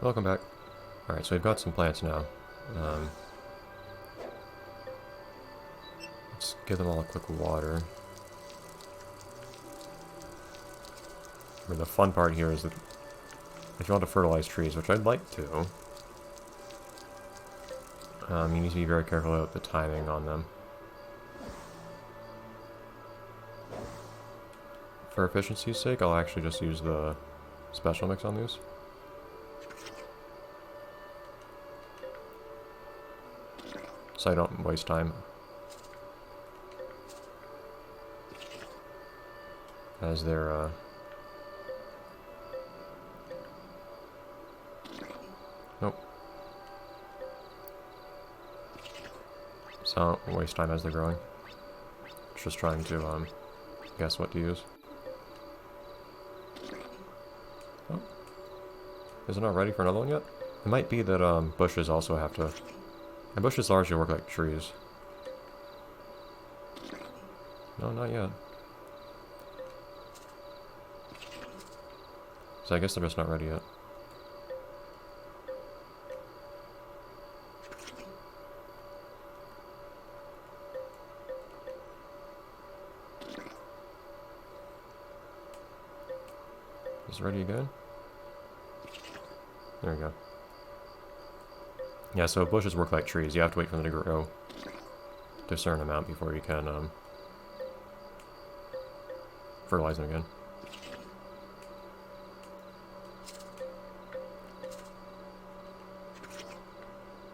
Welcome back. Alright, so we've got some plants now. Um, let's give them all a quick water. I mean, the fun part here is that if you want to fertilize trees, which I'd like to, you need to be very careful about the timing on them. For efficiency's sake, I'll actually just use the special mix on these. So I don't waste time. As they're, nope. So I don't waste time as they're growing. Just trying to, guess what to use. Oh. Is it not ready for another one yet? It might be that, bushes also have to... And bushes largely work like trees. No, not yet. So I guess they're just not ready yet. Is it ready again? There we go. Yeah, so bushes work like trees. You have to wait for them to grow to a certain amount before you can fertilize them again.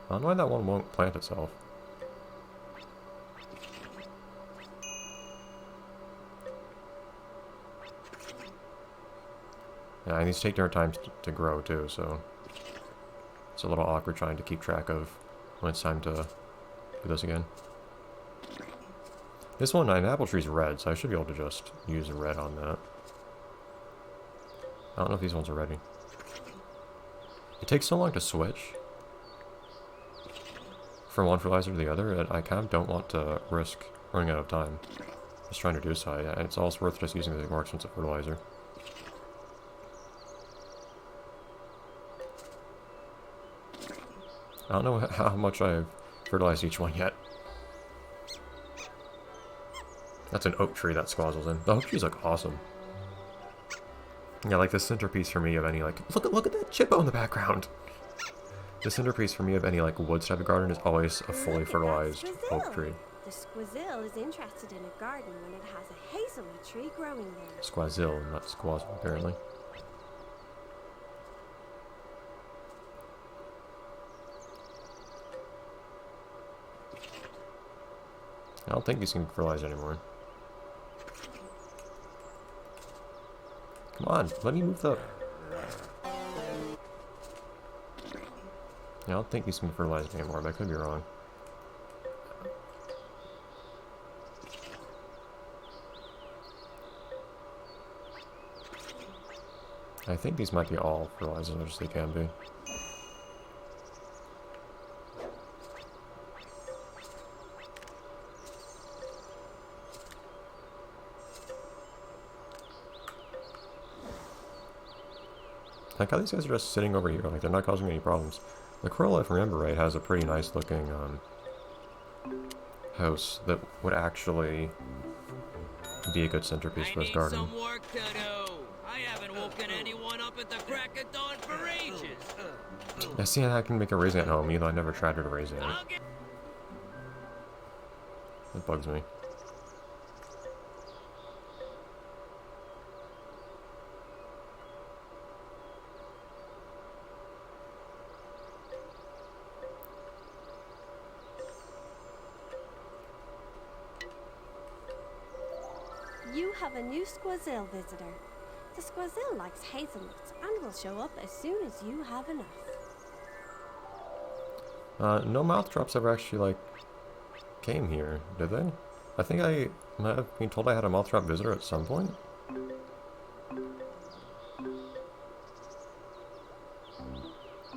I don't know why that one won't plant itself. Yeah, and these take their time to grow too, so it's a little awkward trying to keep track of when it's time to do this again. This one, an apple tree's red, so I should be able to just use red on that. I don't know if these ones are ready. It takes so long to switch from one fertilizer to the other that I kind of don't want to risk running out of time just trying to do so. It's always worth just using the more expensive fertilizer. I don't know how much I've fertilized each one yet. That's an oak tree that squazzles in. The oak trees look awesome. Yeah, like the centerpiece for me of any, like, look at that chippo in the background. The centerpiece for me of any, like, woods type of garden is always a fully fertilized oak tree. The squazzle is interested in a garden when it has a hazelnut tree growing there. Squazzle, not squazzle, apparently. I don't think these can fertilize anymore. Come on, let me move the... Yeah, I don't think these can fertilize anymore, but I could be wrong. I think these might be all fertilized as much as they can be. Like how these guys are just sitting over here, like they're not causing any problems. The Corolla, if I remember right, has a pretty nice looking house that would actually be a good centerpiece for this garden. Some work to do. I haven't woken anyone up at the crack of dawn for ages. I see how I can make a raising at home, even though I never tried to raise it. That bugs me. You have a new squazzle visitor. The squazzle likes hazelnuts and will show up as soon as you have enough. No mouth drops ever actually, like, came here, did they? I think I might have been told I had a mouth drop visitor at some point.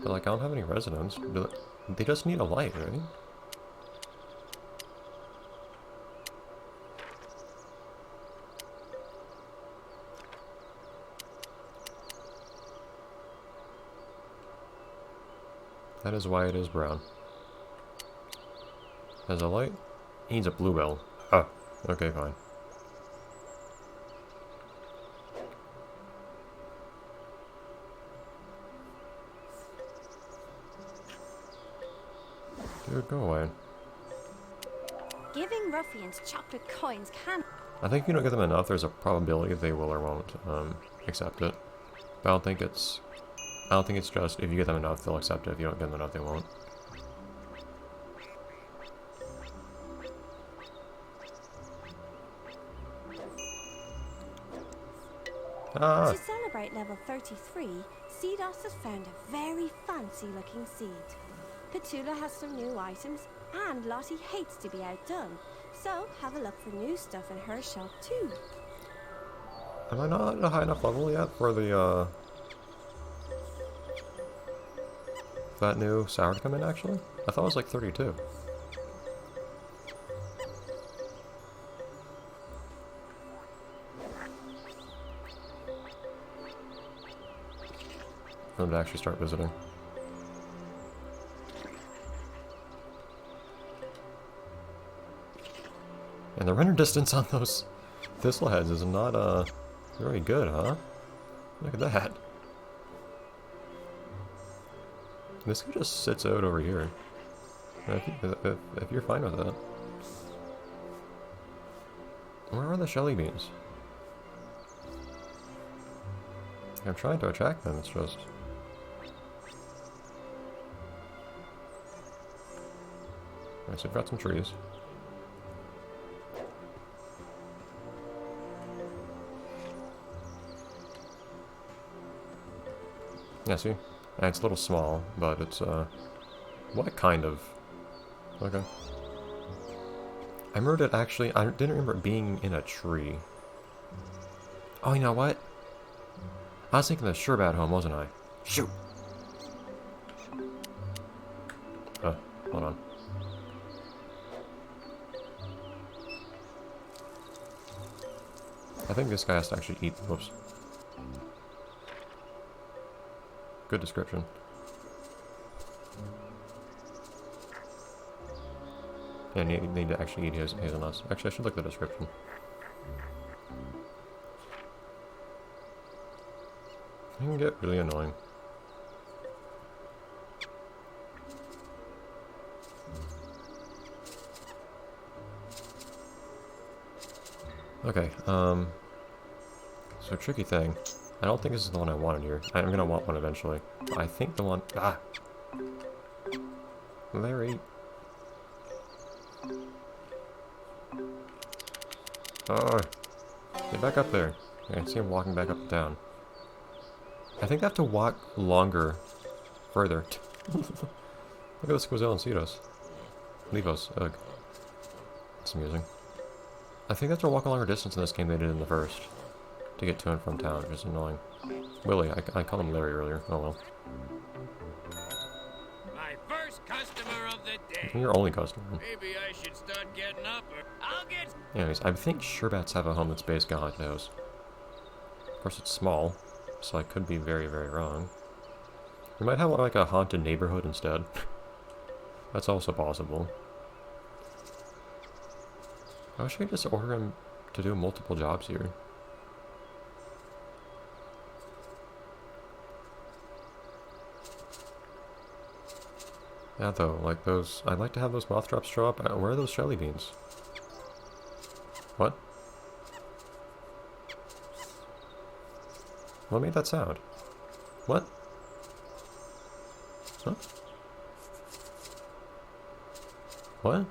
But, like, I don't have any residents. They just need a light, right? That is why it is brown. Has a light? He needs a bluebell. Oh, okay, fine. Dude, go away. Giving ruffians chocolate coins can... I think if you don't give them enough, there's a probability they will or won't accept it. But I don't think it's just if you give them enough, they'll accept it. If you don't give them enough, they won't. Ah! To celebrate level 33, Seedos has found a very fancy-looking seed. Petula has some new items, and Lottie hates to be outdone. So, have a look for new stuff in her shop too. Am I not at a high enough level yet for the, that new sour to come in, actually? I thought it was like 32. For them to actually start visiting. And the render distance on those thistle heads is not, very good, huh? Look at that. This guy just sits out over here. If you're fine with that. Where are the Shelly beans? I'm trying to attract them, it's just... Alright, so we've got some trees. Yeah, see? It's a little small, but it's, what kind of... Okay. I remembered it actually... I didn't remember it being in a tree. Oh, you know what? I was thinking of the Sherbad home, wasn't I? Shoot! Hold on. I think this guy has to actually eat... Whoops. Good description. Yeah, need to actually eat hazelnuts. Actually, I should look at the description. It can get really annoying. Okay, so tricky thing. I don't think this is the one I wanted here. I'm gonna want one eventually. I think the one... Ah! Larry! Oh! Get back up there. I can see him walking back up and down. I think I have to walk longer. Further. Look at the Squazelle and Cedos. Levos. Ugh. That's amusing. I think I have to walk a longer distance in this game than I did in the first. To get to and from town, which is annoying. Willie, I called him Larry earlier. Oh well. My first customer of the day. You're only customer. Maybe I should start getting up or I'll get... Anyways, I think Sherbats have a home that's based on haunted house. Of course, it's small, so I could be very, very wrong. We might have like a haunted neighborhood instead. That's also possible. I wish I could just order him to do multiple jobs here. Yeah, though, like those... I'd like to have those moth drops show up. Where are those Shelly beans? What? What made that sound? What? Huh? What?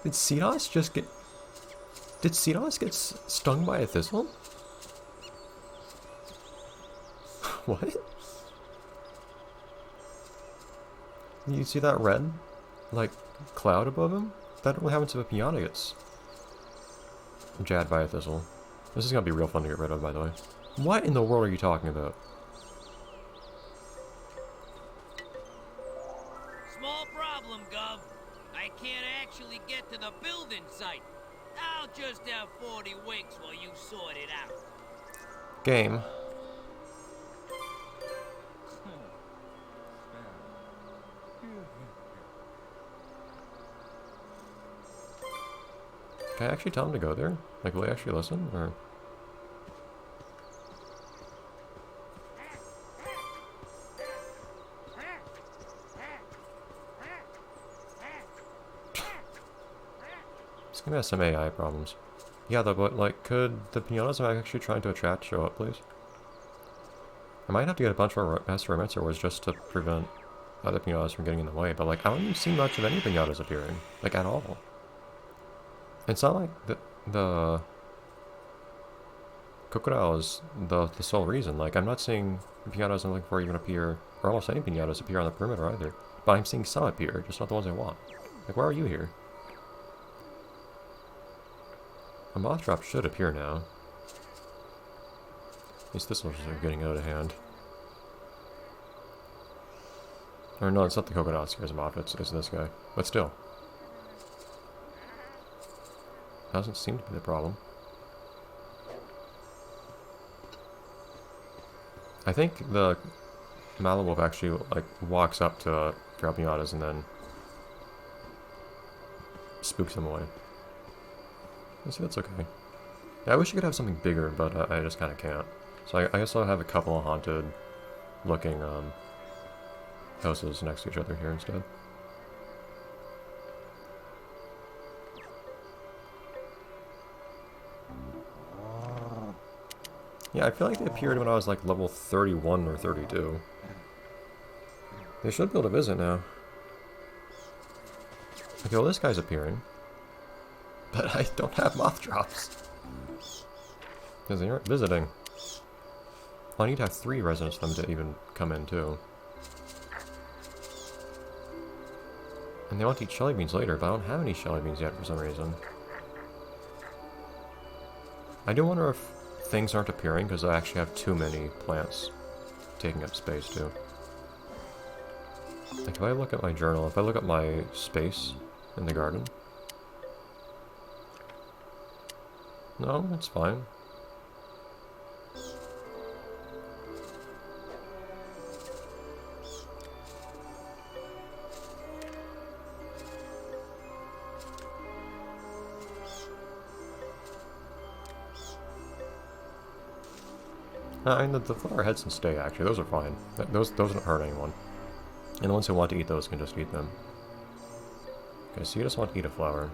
Did Cedos just get... Did Cedos get stung by a thistle? What? You see that red, like, cloud above him? That only happens if a Piñata gets jabbed by a thistle. This is gonna be real fun to get rid of, by the way. What in the world are you talking about? Small problem, Gov. I can't actually get to the building site. I'll just have 40 winks while you sort it out. Game. Can I actually tell him to go there? Like, will he actually listen, or...? This game has some AI problems. Yeah, though, but, like, could the pianos I'm actually trying to attract show up, please? I might have to get a bunch more Master Romancer Wars just to prevent other pianos from getting in the way, but, like, I don't even see much of any pianos appearing. Like, at all. It's not like the Crocodile is the sole reason. Like, I'm not seeing pianos I'm looking for even appear, or almost any pianos appear on the perimeter either. But I'm seeing some appear, just not the ones I want. Like, why are you here? A moth drop should appear now. These thistles are getting out of hand. Or no, it's not the Crocodile that scares him off, it's this guy. But still. Doesn't seem to be the problem. I think the Malawolf actually, like, walks up to feral piñatas and then spooks them away. Let's see, that's okay. Yeah, I wish you could have something bigger, but I just kind of can't. So I guess I'll have a couple of haunted-looking houses next to each other here instead. Yeah, I feel like they appeared when I was like level 31 or 32. They should be able to visit now. Okay, well this guy's appearing. But I don't have moth drops. Because they aren't visiting. Well, I need to have 3 residents for them to even come in too. And they want to eat jelly beans later, but I don't have any jelly beans yet for some reason. I do wonder if things aren't appearing because I actually have too many plants taking up space too. Like if I look at my journal, if I look at my space in the garden. No, it's fine. I mean, the flower heads can stay, actually. Those are fine. Those don't hurt anyone. And the ones who want to eat those can just eat them. Okay, so you just want to eat a flower.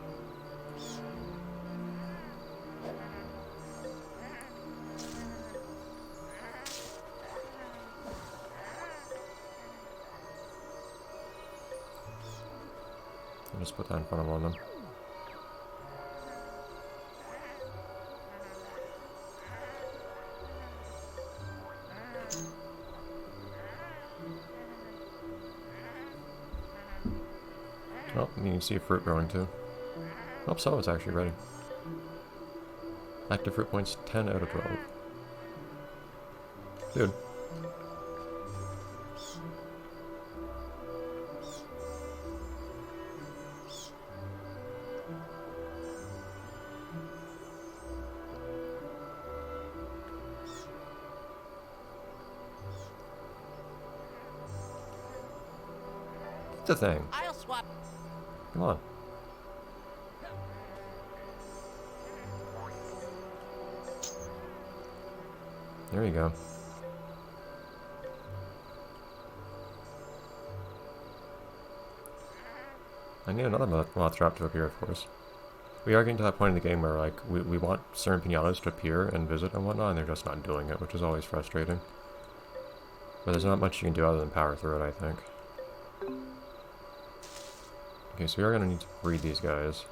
I'll just put that in front of one of them. Oh, you can see a fruit growing too. Oh, some of it's actually ready. Active fruit points 10 out of 12. Dude. It's a thing. I'll swap. Come on. There you go. I need another moth drop to appear, of course. We are getting to that point in the game where, like, we want certain piñatas to appear and visit and whatnot, and they're just not doing it, which is always frustrating. But there's not much you can do other than power through it, I think. Okay, so we are going to need to breed these guys.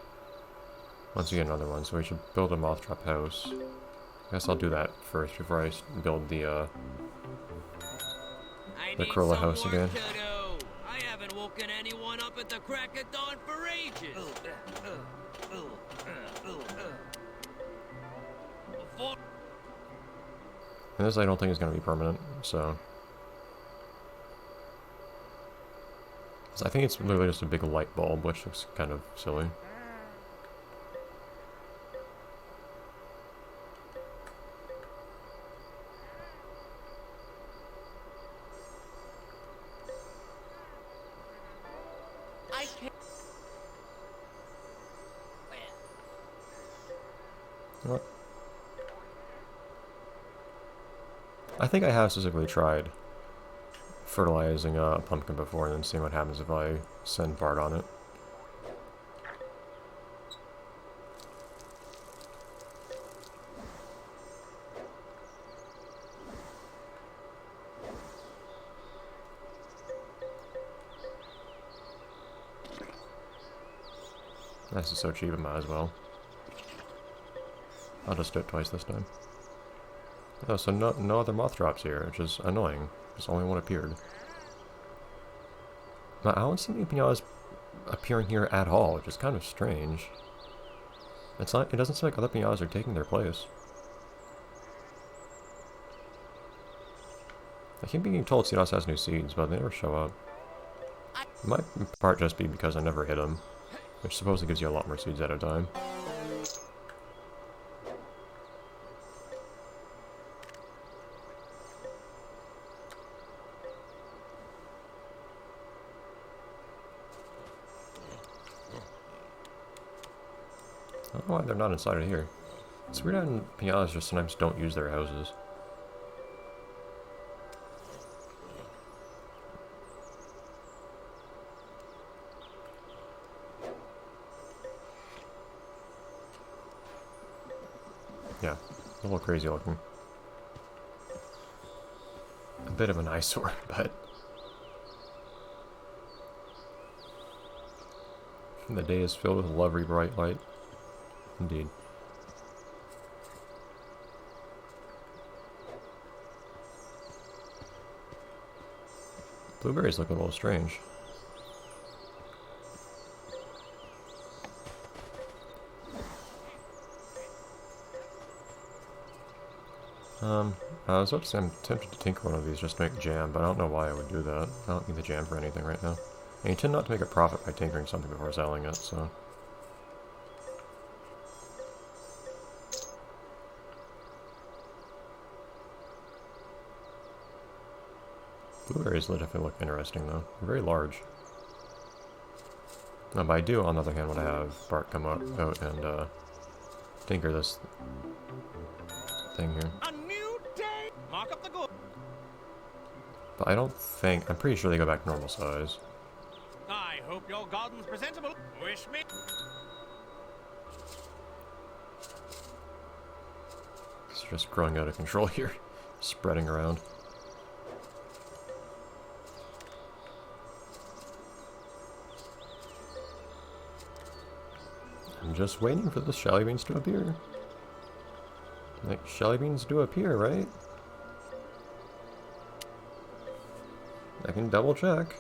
Once we get another one, so we should build a moth drop house. I guess I'll do that first before I build the Corolla house again. I haven't woken anyone up at the crack of dawn for ages. And this I don't think is going to be permanent, so... I think it's literally just a big light bulb, which looks kind of silly. I can't. What? I think I have specifically tried fertilizing a pumpkin before and then seeing what happens if I send Bart on it. This is so cheap, I might as well. I'll just do it twice this time. Oh, so no other moth drops here, which is annoying. Just only one appeared. But I don't see any pinatas appearing here at all, which is kind of strange. It's not. It doesn't seem like other pinatas are taking their place. I keep being told Seedos has new seeds, but they never show up. It might in part just be because I never hit them, which supposedly gives you a lot more seeds at a time. I don't know why they're not inside of here. It's weird how pinatas just sometimes don't use their houses. Yeah, a little crazy looking. A bit of an eyesore, but the day is filled with lovely bright light. Indeed. Blueberries look a little strange. I was about to say I'm tempted to tinker one of these just to make jam, but I don't know why I would do that. I don't need the jam for anything right now. And you tend not to make a profit by tinkering something before selling it, so... Blueberries definitely look interesting, though. They're very large. But I do, on the other hand, want to have Bart come out and tinker this thing here. A new day. Mark up the good. But I don't think... I'm pretty sure they go back to normal size. I hope your garden's presentable. Wish me. It's just growing out of control here. Spreading around. I'm just waiting for the shelly beans to appear. Like, shelly beans do appear, right? I can double check.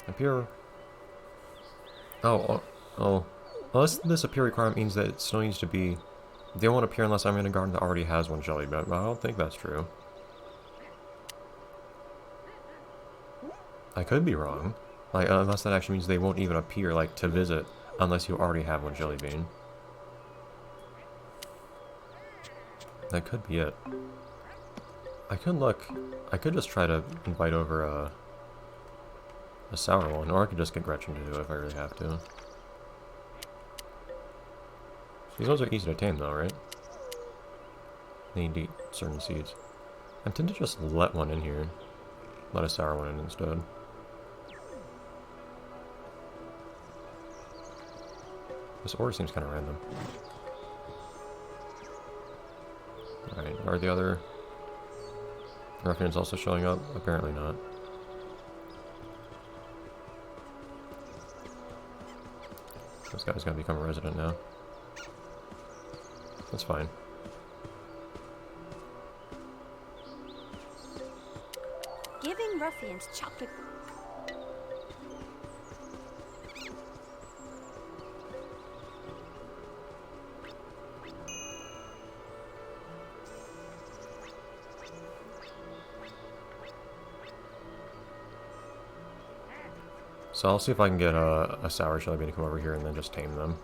Appear. Unless this appear requirement means that it still needs to be... They won't appear unless I'm in a garden that already has one shelly bean, but I don't think that's true. I could be wrong. Like, unless that actually means they won't even appear, like, to visit, unless you already have one jelly bean. That could be it. I could look. I could just try to invite over a sour one, or I could just get Gretchen to do it if I really have to. These ones are easy to tame though, right? They need to eat certain seeds. I'm tempted to just let one in here. Let a sour one in instead. This order seems kind of random. Alright, are the other ruffians also showing up? Apparently not. This guy's gonna become a resident now. That's fine. Giving ruffians chocolate. So I'll see if I can get a sour shelly bean to come over here and then just tame them.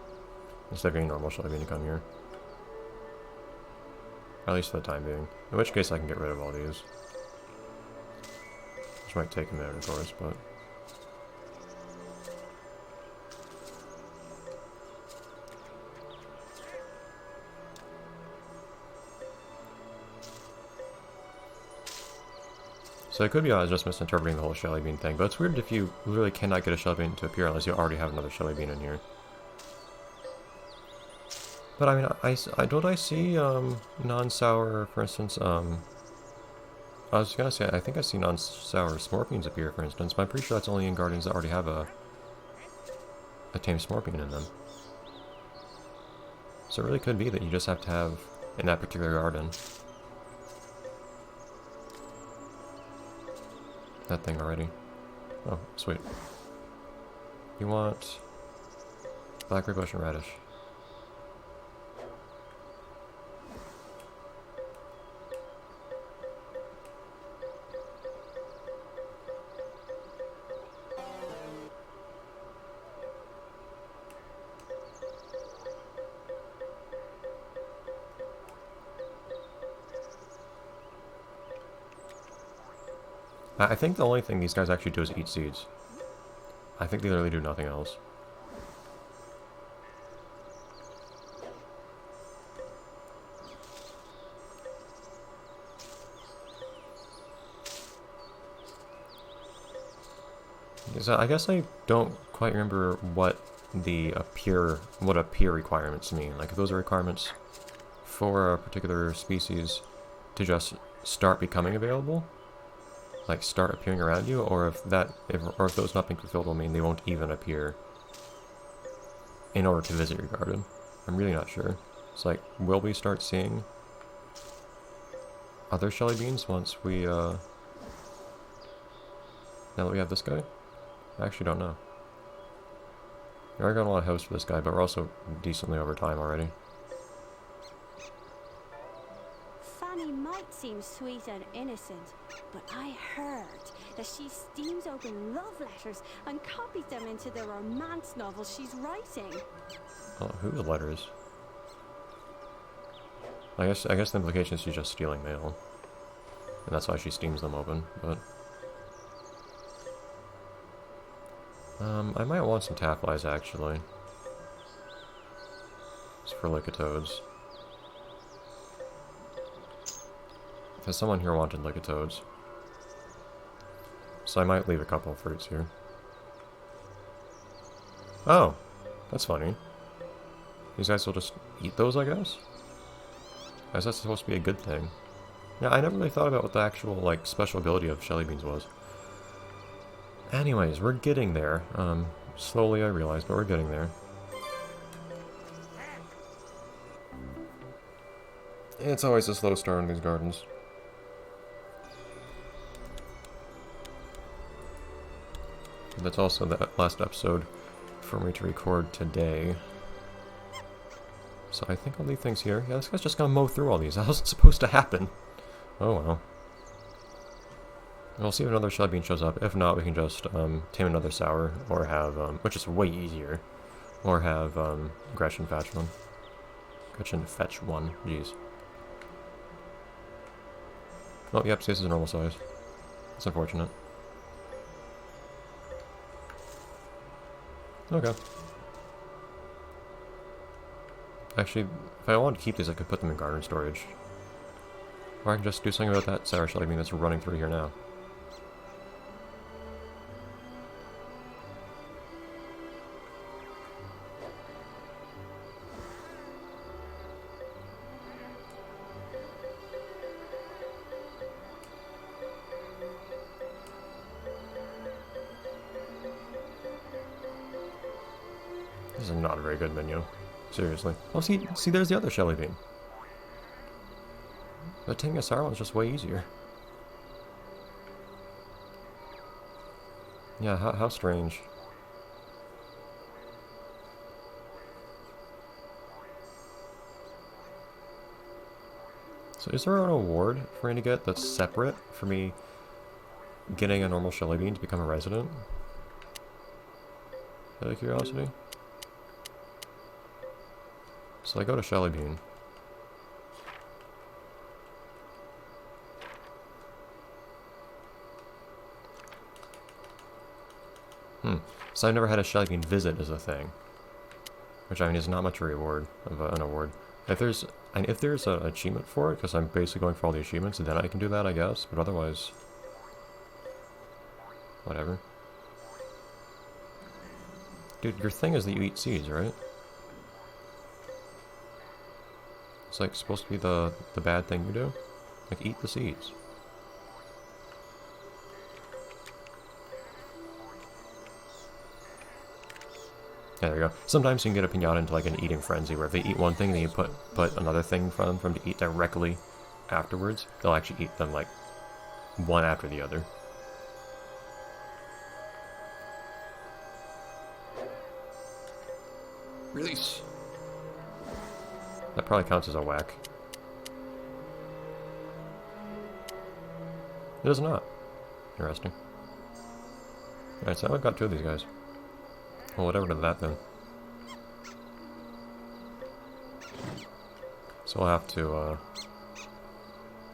Instead of getting a normal shelly bean to come here. At least for the time being. In which case I can get rid of all these. Which might take a minute, of course, but... So it could be I was just misinterpreting the whole Shelly Bean thing, but it's weird if you literally cannot get a Shelly Bean to appear unless you already have another Shelly Bean in here. But I mean, don't I see non-sour, for instance, I was gonna say, I think I see non-sour Smorpines appear, for instance, but I'm pretty sure that's only in gardens that already have a tame Smorpine in them. So it really could be that you just have to have, in that particular garden, that thing already. Oh, sweet. You want blackberry bush and radish. I think the only thing these guys actually do is eat seeds. I think they literally do nothing else. So I guess I don't quite remember what appear requirements mean. Like if those are requirements for a particular species to just start becoming available, like start appearing around you, or if those not being fulfilled will mean they won't even appear in order to visit your garden. I'm really not sure. It's like, will we start seeing other Shelly Beans once we, now that we have this guy? I actually don't know. We are going to want a house for this guy, but we're also decently over time already. Fanny might seem sweet and innocent, but I heard that she steams open love letters and copies them into the romance novels she's writing. Oh, whose letters? I guess the implication is she's just stealing mail. And that's why she steams them open, but... I might want some tafflies, actually. It's for licatodes. Because someone here wanted licatodes. So I might leave a couple of fruits here. Oh! That's funny. These guys will just eat those, I guess? I guess that's supposed to be a good thing. Yeah, I never really thought about what the actual, like, special ability of Shelly Beans was. Anyways, we're getting there. Slowly I realize, but we're getting there. It's always a slow start in these gardens. That's also the last episode for me to record today. So I think I'll leave things here. Yeah, this guy's just gonna mow through all these. That wasn't supposed to happen. Oh well. We'll see if another Shelly Bean shows up. If not, we can just tame another sour, or have, which is way easier, or have Gretchen fetch one. Gretchen fetch one. Jeez. Oh, yep, see, this is a normal size. It's unfortunate. Okay. Actually, if I wanted to keep these, I could put them in garden storage. Or I can just do something about that sour Shelly Bean that's running through here now. This is not a very good menu. Seriously. Oh, see, there's the other Shelly Bean. The taming a sour one's just way easier. Yeah, how strange. So is there an award for me to get that's separate for me getting a normal Shelly Bean to become a resident? Out of curiosity. So I go to Shelly Bean. So I've never had a Shelly Bean visit as a thing. Which, I mean, is not much a reward of an award. If there's an achievement for it, because I'm basically going for all the achievements, then I can do that, I guess. But otherwise, Whatever. Dude, your thing is that you eat seeds, right? It's like supposed to be the bad thing you do. Like, eat the seeds. Yeah, there you go. Sometimes you can get a piñata into like an eating frenzy where if they eat one thing, then you put another thing for them to eat directly afterwards. They'll actually eat them like one after the other. Release. That probably counts as a whack. It does not. Interesting. Alright, so I've got 2 of these guys. Well, whatever to that then. So we'll have to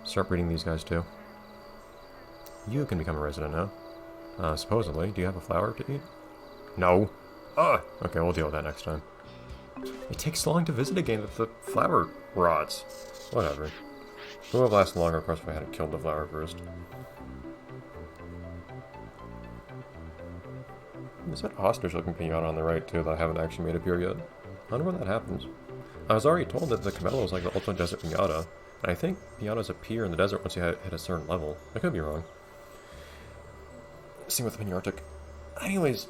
start breeding these guys too. You can become a resident now. Supposedly. Do you have a flower to eat? No. Okay, we'll deal with that next time. It takes so long to visit a game if the flower rots. Whatever. It would have lasted longer, of course, if I hadn't killed the flower first. There's that ostrich-looking piñata on the right, too, that I haven't actually made appear yet. I wonder when that happens. I was already told that the Camello is like the ultimate desert piñata, and I think piñatas appear in the desert once you hit a certain level. I could be wrong. Same with Piñartic. Anyways,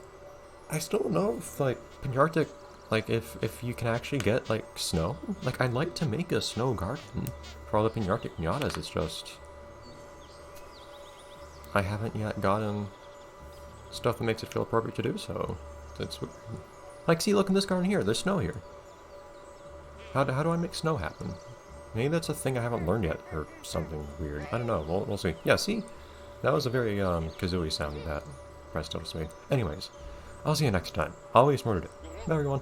I still don't know if, like, Piñartic, like, if you can actually get, like, snow. Like, I'd like to make a snow garden for all the Piñartic piñatas, it's just... I haven't yet gotten stuff that makes it feel appropriate to do so. It's like, see, look in this garden here. There's snow here. How do I make snow happen? Maybe that's a thing I haven't learned yet, or something weird. I don't know. We'll see. Yeah, see? That was a very kazooie sound that Presto made. Anyways, I'll see you next time. Always more to do. Bye, everyone.